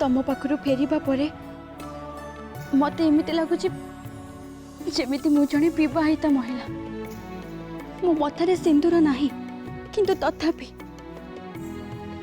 तम पाखरु फेरिबा परे मते एमिति लागुची जेमिति मु जणे विवाहिता महिला। मो मथारे सिंदूर नाही किंतु तथापि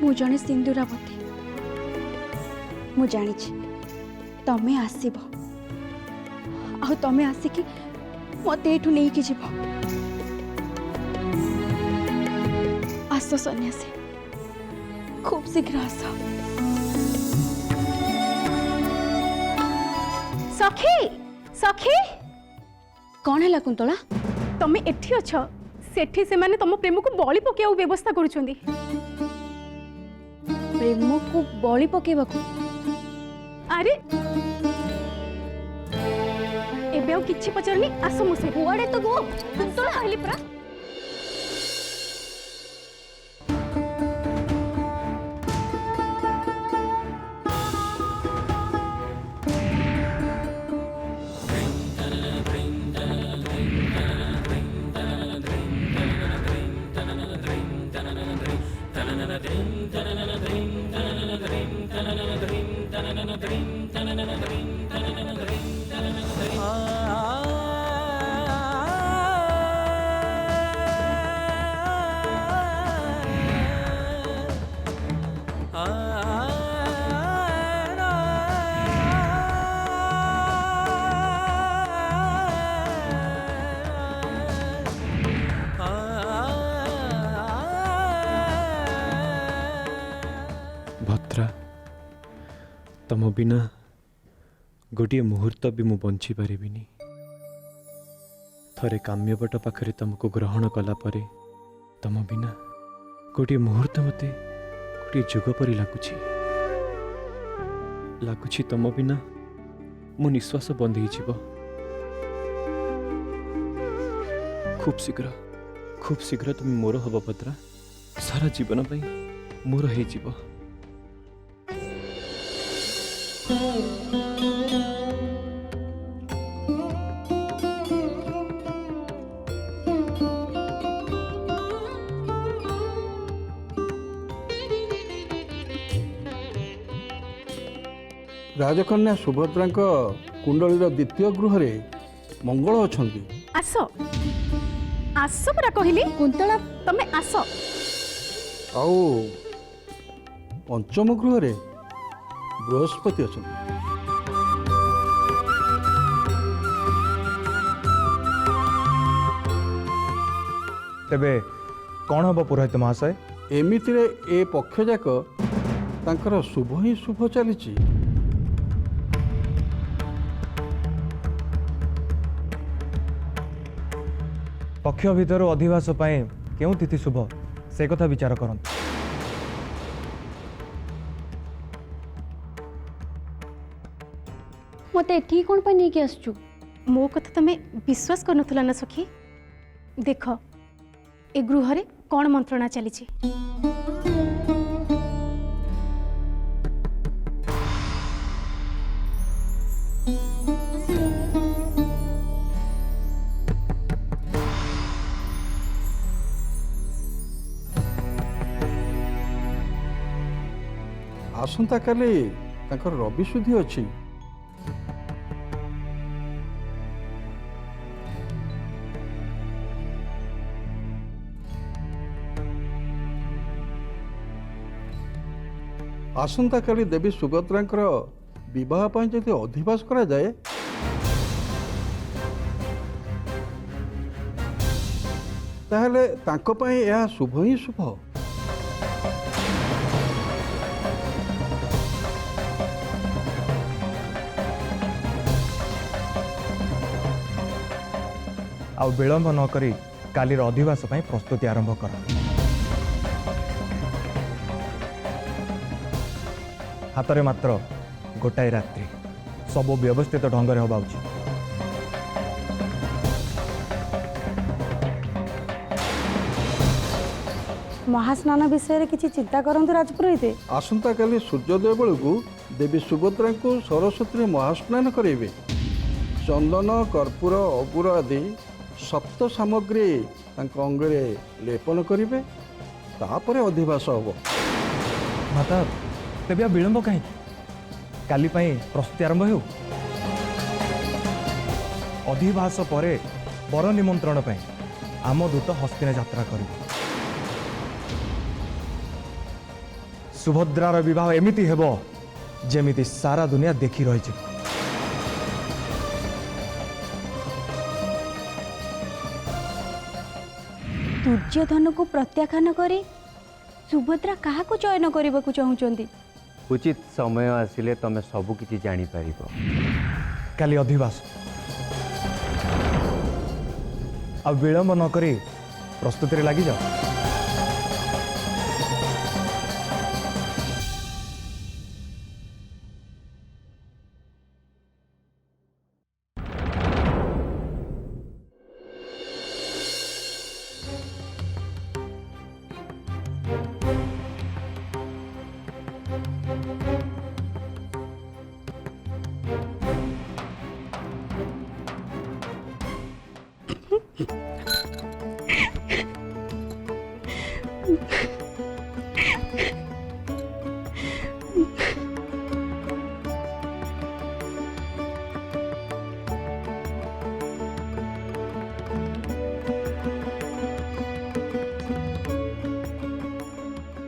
मु जणे सिंदूरावती। मु जानिछि तमे आसीबो आ तमे आसिकी मते एठु नहीं कि जीव। आस सन्यासी खूब शीघ्र आस। सखी सखी कौन है कुंतला? तमे एठी अछ सेठी से माने तम प्रेम को बळी पकेउ व्यवस्था करूछंदी। प्रेम को बळी पकेबा को? अरे एबे आ किछि पचरनी आसो मुसे कुआडे तो गो कुंतला कहली प्रा। भद्रा तम बिना गोटे मुहूर्त भी मु बंची पारिबिनी। थरे काम्यपट पाखरे तुमको ग्रहण कला परे तम बिना गोटे मुहूर्त मते गोटे जुग परि लागुछि तम बिना मो निश्वास बंद हो जीव। खूब शीघ्र तुम मोर हब भद्रा। सारा जीवन पई मोर हे जीव। राजकन्या सुभद्रा कुंडलीर द्वितीय गृह मंगल अछंती। आसो आसो परा कहली कुंतला तमे आसो। आउ पंचम गृह बृहस्पति अछंती। तेबे कौन हम पुरोहित महाशय? एमितिरे ए पक्ष जाक तांकर शुभ ही शुभ चली। पक्ष भितर अधिवास पाए क्यों तिथि शुभ से कथा विचार करंतु। मते एठी कोन पे नहीं के आसचु? मो कथा तमे विश्वास करनथुला ना सखी। देख ए गृह रे कौन मंत्रणा चली। आसंता काली तांकर रवि शुद्धि अछि। आसंता काली देवी सुभद्रांकर विवाह पई जदि अधिवास करा जाए ताहले तांको पई यह शुभ ही शुभ। आ विलंब न करी कालीर अधिवास पाई प्रस्तुति आरंभ कर। हाथ में मात्र गोटाए रात्रि सब व्यवस्थित ढंग से हवा उचित। महास्नान विषय किसी चिंता करंतु राजपुरोहित। आसंता काली सूर्योदय बेलू देवी सुभद्रा को सरस्वती महास्नान करेंगे। चंदन कर्पूर अगुर आदि सप्त सामग्री अंगरे लेपन करेंगे तापर अधिवास हम। माता तेज विलंब कहीं काली प्रस्तुति आरंभ हो अधिवास पर बर निमंत्रण आम दूत हस्तिना यात्रा कर सुभद्रार विवाह एमिति हेबो जेमिति सारा दुनिया देखी रही। दुर्योधन को प्रत्याख्यान करी सुभद्रा क्या चयन करने को चाहूँगी? उचित समय आसिले तमे सबु किछि जानि परिबो। काली अधिवास आ विलंब नक प्रस्तुति लगी जाओ।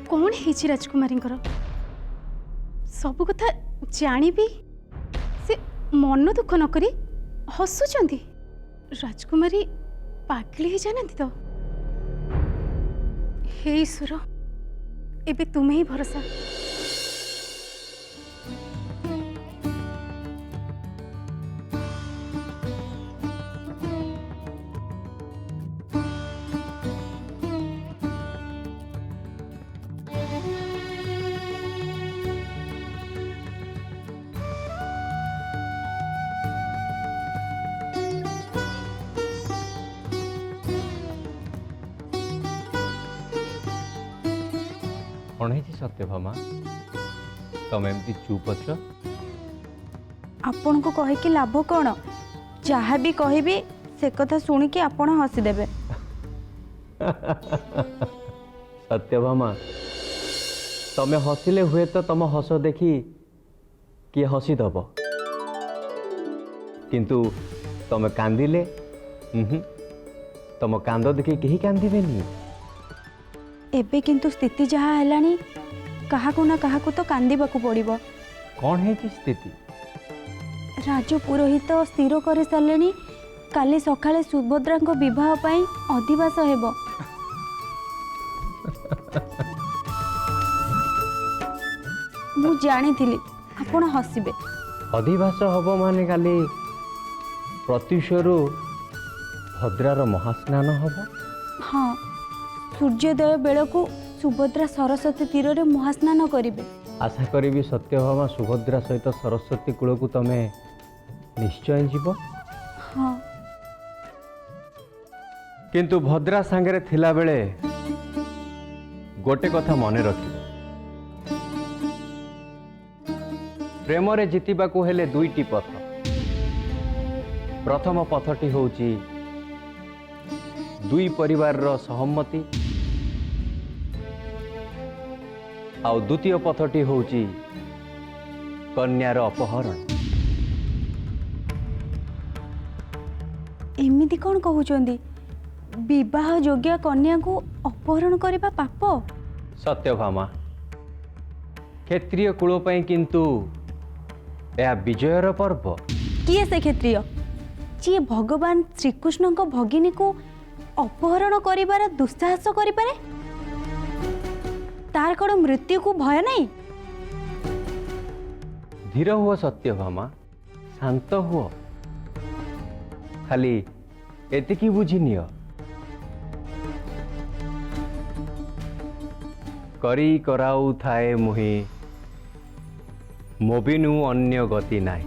कौन है राजकुमारी सब कथा जानी भी से मन दुख नक हसुंट राजकुमारी पागली ही जानती तो हे ईश्वर एबे तुम्हें ही भरोसा। कौन है सत्यभामा तुम एमती चुप अछ? आपण को कहे कि लाभ कौन? जहाँ भी कहबी से कथा शुणिकी आपण हसीदेवे। सत्यभामा तमे हसिले हुए तो तुम हस देखी किए हसीदब किंतु तमे कांदिले तुम कांद देखी कहीं कांदिबेनी। एबे किंतु स्थिति जहाँ हेलानी काहाकु ना काहाकु तो कांदिबाकु पड़िबो। कौन है स्थिति? राजपुरोहित स्थिर कर सारे काली सकाळे सुभद्रा विवाह पाई अधिवास हेबो। मु जानी आपण हसिबे। अधिवास हब माने काली प्रत्युषरु भद्रार महास्नान हब। हाँ सूर्योदय बेलू सुभद्रा सरस्वती तीर रे महास्नान करिवे। आशा करी सत्यभामा सुभद्रा सहित सरस्वती कूल को तमे निश्चय जीव। हाँ किंतु भद्रा सांगरे थिला बेले गोटे कथा मने रखिब, प्रेम रे जितिबाकू हेले दुईटी पथ। प्रथम पथटी होउची दुई परिवार रो सहमति आउ द्वितीय पथटी होउची कन्यार अपहरण। एमिति कौन कहउचंदी? विवाह योग्य कन्या को अपहरण करबा पाप? सत्यभामा क्षेत्रीय कूल पई किंतु यह विजयर पर्व। किए से क्षेत्रीय जी भगवान श्रीकृष्ण को भगिनी को अपहरण करिबार दुस्साहस करिपारे? तार कौन मृत्यु को भय नहीं? धीर हुआ सत्यभामा, शांत हुआ, खाली एतिकी बुझी नियो करी कराऊ थाए मुही मोबिनु अन्य गति नाही।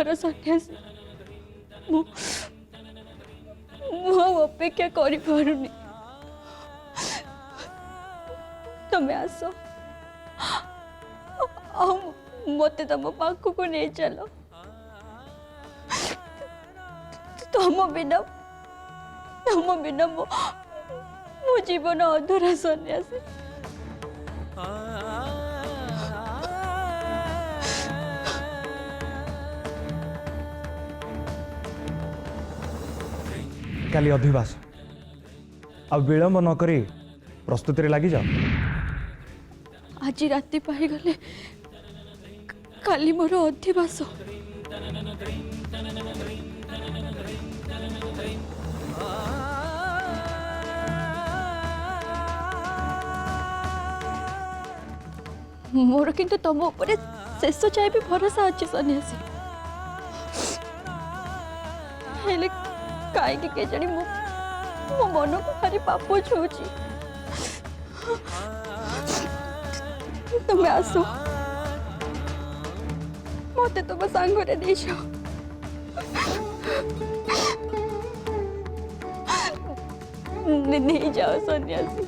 भर सन्यासी मु अपेक्षा करि पारुनी तमे आस मते तम पाख को नहीं चलो तुम बिना मो जीवन अधूरा सन्यासी काली अधिवास आ विलंब नक प्रस्तुति लगी जाओ। आज राति पाई गले काली मोर अधिवास मोर किंतु तुम ऊपर शेष चाहे भी भरोसा अच्छे सन्यासी हेले कहीं के जानी मो मन को भारी पाप छूची तुम आस मत तुम सांगरे नहीं नहीं जाओ सन्यासी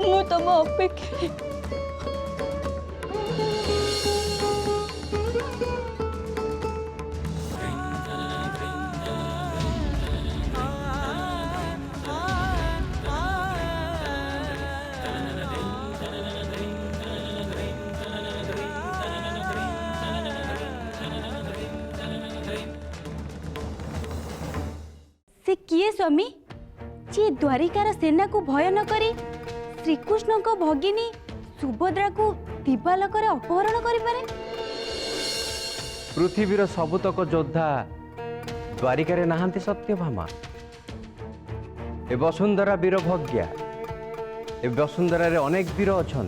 मु तुम अपेक्षा से किए स्वामी जी द्वारिकार सेना को भय न करी श्रीकृष्ण को भगिनी सुभद्रा को दिवालोक अपहरण करिपारे। पृथ्वीर सबुतक योद्धा द्वारिकारे नाहांती सत्यभामा ए वसुंधरा वीरभज्ञा ए वसुंधरा रे अनेक वीर अछन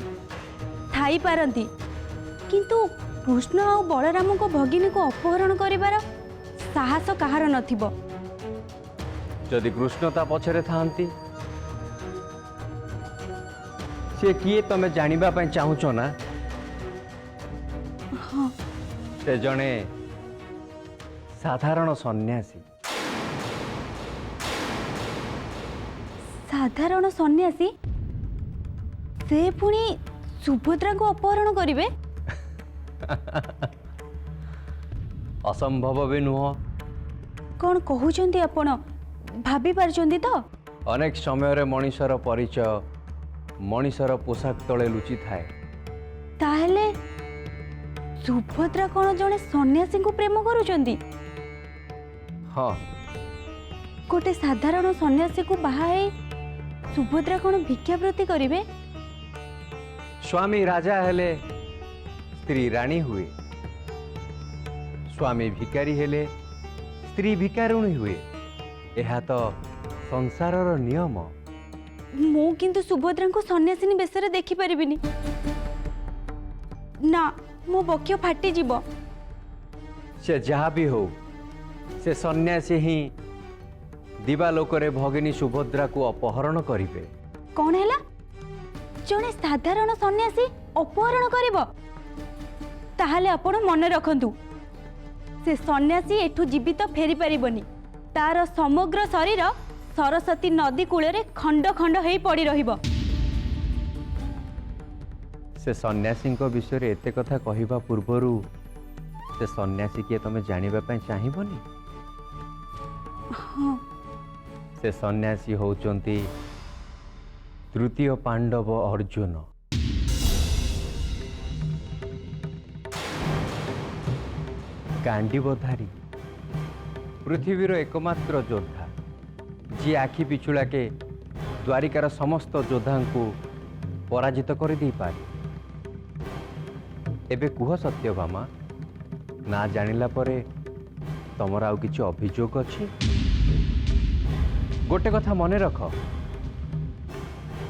थाई पारंती किंतु कृष्ण और बलराम को भगिनी को अपहरण करिबार साहस कहार नथिबो। जदि कृष्ण ता पछरे थांती से किए तमे जानिबा पई चाहुचो ना से जणे साधारण सन्यासी साधारण सन्यासी से पुणी सुभद्रा को अपहरण करिवे। असंभव भी नुह कौन कहउचंती आपण भाभी पारचंती तो अनेक समय रे मनीषर परिचय मनीषर पोशाक तले लुचि थाए ताहले सुभद्रा कौन जने सन्यासी को प्रेम करूचंती। हाँ गोटे साधारण सन्यासी को बाहाए सुभद्रा कौन भिक्षावृत्ति करिवे। स्वामी राजा हेले स्त्री राणी हुए स्वामी भिकारी हेले स्त्री भिकारुणी हुए यह तो संसारर नियम। मु किंतु सुभद्रा को सन्यासिनी बेसरे देखि परिबिनी ना मो बक्य फाटी जीव। से जहाँ भी हो से सन्यासी ही दिवालोकरे भगिनी सुभद्रा को अपहरण करिवे। कौन हैला जने साधारण सन्यासी अपहरण करिवो ताहले आपण मन रखंतु से सन्यासी एठू जीवित फेरी परिबनी तार समग्र शरीर सरस्वती नदी कूଳରେ खंड खंड हेई पड़ी रहिबो। से सन्यासी विषय एते कथा कहिबा पूर्वरु से सन्यासी किए तमे जानिबा पई चाहिबनी। हाँ से सन्यासी होचंती तृतीय पांडव अर्जुन। कांडीबधारी पृथ्वीर एकमात्र योद्धा जी आखि पिछुड़ा के द्वारिकार समस्त योद्धा को पराजित कर दे पारे। एबे कुह सत्यभामा ना जानिला परे तमर आउ किछि अभियोग अछि। गोटे कथा मने रख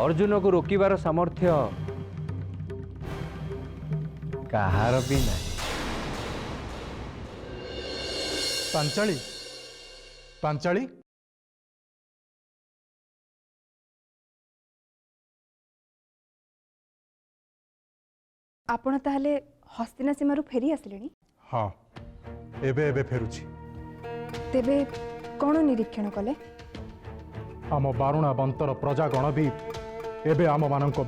अर्जुन को रोकिबार सामर्थ्य कहार भी नहीं। पांचाली पांचाली आपण ताहले हस्तिना सीमारू फेरी आसिलेनी। हाँ एबे एबे फेरुची तेबे कौन निरीक्षण कले आम बारुणा बंतर प्रजागण भी एबे आम मानक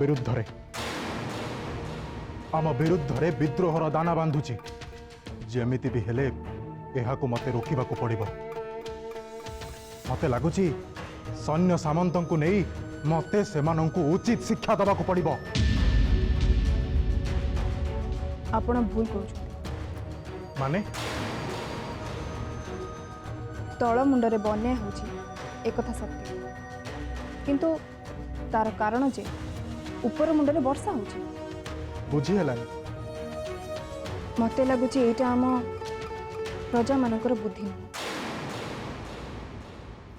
विरुद्धरे विद्रोहर दाना बांधुची जेमिति भी हेले एहाकु मते रोकिबाकु पड़िबो मते लागुची सैन्य सामंतंकु नेई मते सेमानंकु उचित शिक्षा दबाकु पड़िबो आपण भूल करू माने तल मुंडरे बन्या होची एक कथा सत्य किंतु तार कारण जे ऊपर मुंडरे वर्षा होची बुझी हेलानी मते लगुची एटा आम प्रजा मानकर बुद्धि नुह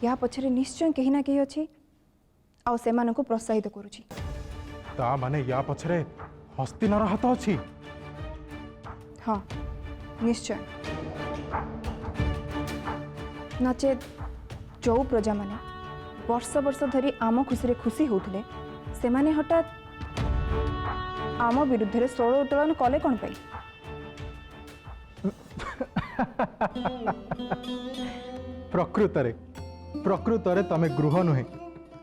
या पछरे निश्चय कहीं ना कहीं अच्छी आउ सेमानंकु प्रोत्साहित करूची ता माने या पछरे हस्तिनार हाथ अछि हाँ निश्चय नचेत जो प्रजा माने वर्ष वर्ष धरी आम खुशी रे खुशी होउथिले सेमाने हठात आम विरुद्ध रे स्वर उत्तोलन कले कौन पाई प्रकृतरे तमे गृह नुहे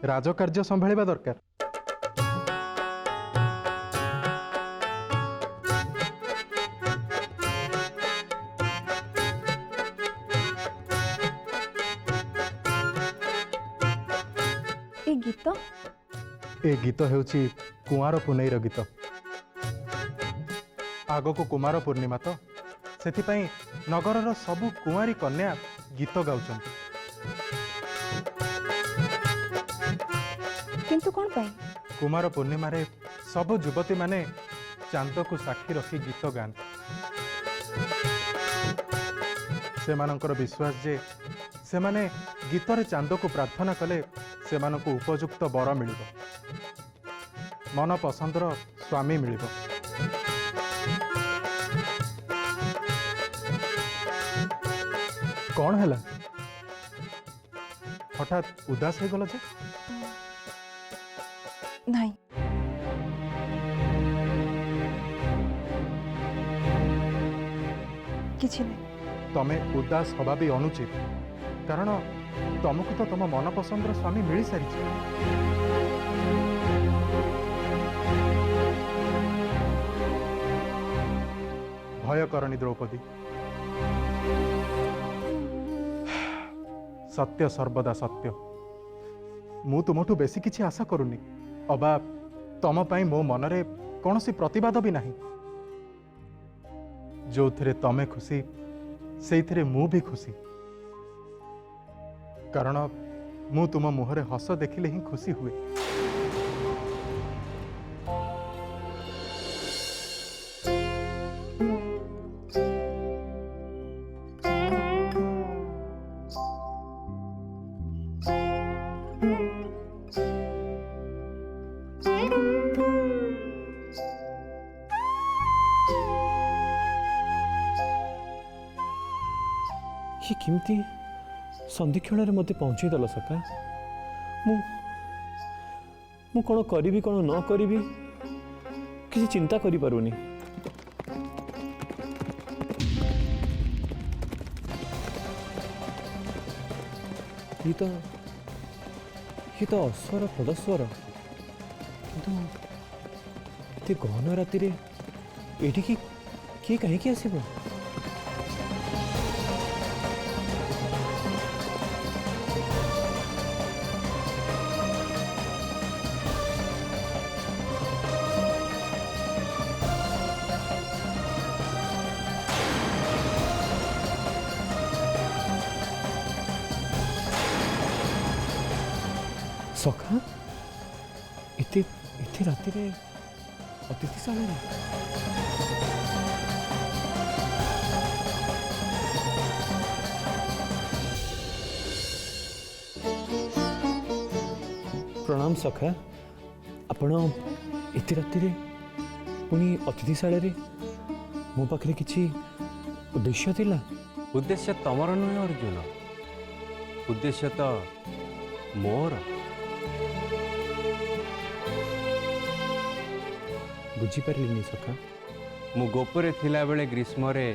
राजकार्य संभाळिबा दरकार ए गीत ए गीत हेउची कुंवार पुनईर गीत आगको कुमार पूर्णिमा तो सेथिपाई नगरर सबु कुंवारी कन्या गीत गाउछन्ति किंतु कौन पाई कुमार पूर्णिमा रे सबु युवती माने चांद को साक्षी रखी गीत गाती सेमानंकर विश्वास जे सेमाने गीतरे चांद को प्रार्थना कले सेमानंकु उपयुक्त बर मिलिबो मन पसंदर स्वामी मिलिबो कौन हैला हठात उदास हो गल जे नहीं किछि नहीं तमे उदास हवा भी अनुचित कारण तुमको तो तुम मन पसंदर स्वामी मिल सारी भय करनी द्रौपदी सत्य सर्वदा सत्य मु तुमठू बेसी किछि आशा करूनी अबा तम पाई मो मनरे कौनसी प्रतिवाद भी नहीं जो थे तमे खुशी से मु भी खुशी कारण मु तुम मुहरे हस देखिले ही खुशी हुए ये किमती संधिक्षण मत पहुँचीदेल सका मु कौन करी कौन न करी किसी चिंता करी पारुनी ये तो अस्वर पदस्वर किंतु एते गहन राति एठी किए कहीं आसब सखा इति राति रे अतिथिशाला प्रणाम सखा आपण इति राति रे पुणी अतिथिशाला रे मो पाखरे किछि उद्देश्य थिला उद्देश्य तमर नुहे अर्जुन उद्देश्य तो मोर बुझीपारे सखा मु गोपरे थिला बेले ग्रीष्म रे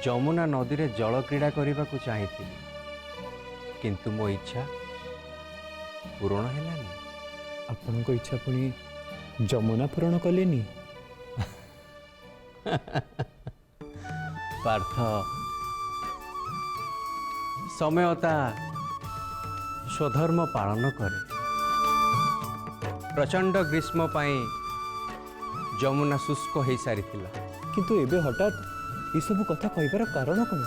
ଯମୁନା ନଦୀରେ ଜଳ କ୍ରୀଡ଼ା କରିବାକୁ ଚାହିଁଥିଲି, କିନ୍ତୁ ମୋ ଇଚ୍ଛା ପୂରଣ ହେଲାନି। ଆପଣଙ୍କ ଇଚ୍ଛା ପୁଣି ଯମୁନା ପୂରଣ କଲେନି? ପାର୍ଥ, ସମୟ ତା ସ୍ୱଧର୍ମ ପାଳନ କରେ। ପ୍ରଚଣ୍ଡ ଗ୍ରୀଷ୍ମ ପାଇଁ ଯମୁନା ଶୁଷ୍କ ହୋଇସାରିଥିଲା। କିନ୍ତୁ ଏବେ ହଠାତ୍ ଏସବୁ କଥା କହିବାର କାରଣ କ'ଣ?